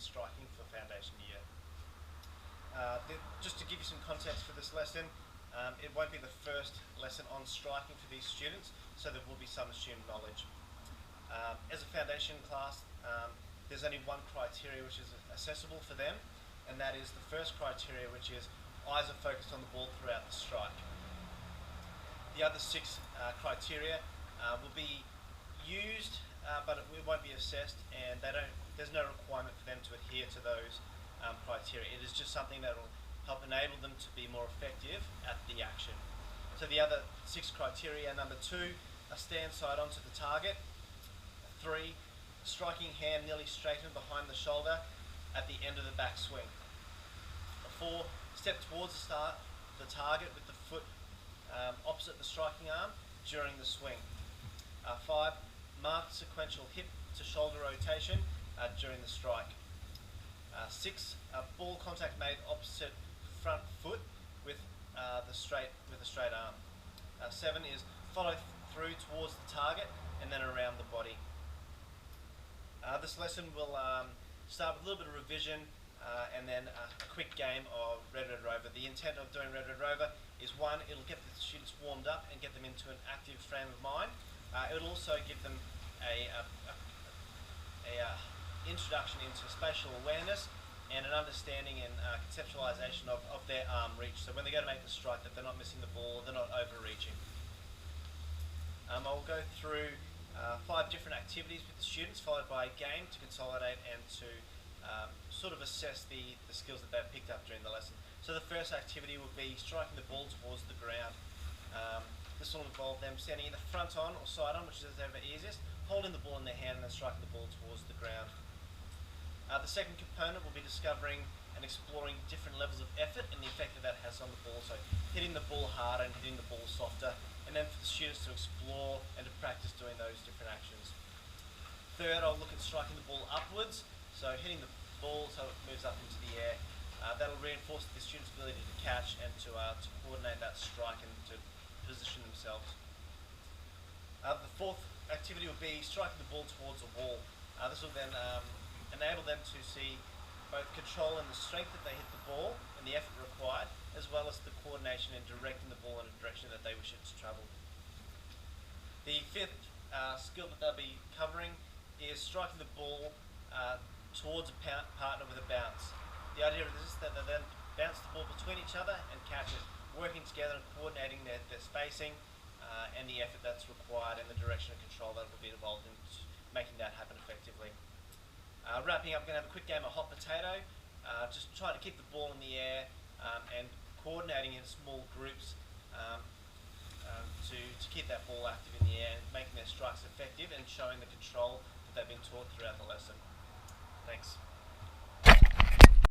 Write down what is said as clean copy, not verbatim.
striking for foundation year. Just to give you some context for this lesson, it won't be the first lesson on striking for these students, so there will be some assumed knowledge. As a foundation class, there's only one criteria which is accessible for them, and that is the first criteria, which is eyes are focused on the ball throughout the strike. The other six criteria will be used, but it won't be assessed, and there's no requirement for them to adhere to those criteria. It is just something that will help enable them to be more effective at the action. So the other six criteria: number 2, a stand side onto the target; 3, striking hand nearly straightened behind the shoulder at the end of the back swing; 4, step towards the target with the foot opposite the striking arm during the swing; 5, marked sequential hip to shoulder rotation during the strike; 6, ball contact made opposite front foot with a straight arm; 7 is follow through towards the target and then around the body. This lesson will start with a little bit of revision and then a quick game of Red Red Rover. The intent of doing Red Red Rover is, 1, it'll get the students warmed up and get them into an active frame of mind. It'll also give them a introduction into spatial awareness and an understanding and conceptualization of their arm reach. So when they go to make the strike, that they're not missing the ball, they're not overreaching. I'll go through 5 different activities with the students, followed by a game to consolidate and to sort of assess the skills that they've picked up during the lesson. So the first activity will be striking the ball towards the ground. This will involve them standing in the front on or side on, which is ever easiest, holding the ball in their hand and then striking the ball towards the ground. The second component will be discovering and exploring different levels of effort and the effect that has on the ball. So hitting the ball harder and hitting the ball softer, and then for the students to explore and to practice doing those different actions. Third, I'll look at striking the ball upwards, so hitting the ball so it moves up into the air. That'll reinforce the students' ability to catch and to coordinate that strike and to position themselves. The fourth activity will be striking the ball towards a wall. This will then enable them to see both control and the strength that they hit the ball and the effort required, as well as the coordination in directing the ball in a direction that they wish it to travel. The fifth skill that they'll be covering is striking the ball towards a partner with a bounce. The idea of this is that they then bounce the ball between each other and catch it, working together and coordinating their spacing and the effort that's required and the direction and control that will be involved in making that happen effectively. Wrapping up, we're going to have a quick game of hot potato, just trying to keep the ball in the air and coordinating in small groups to keep that ball active in the air, making their strikes effective and showing the control that they've been taught throughout the lesson. Thanks.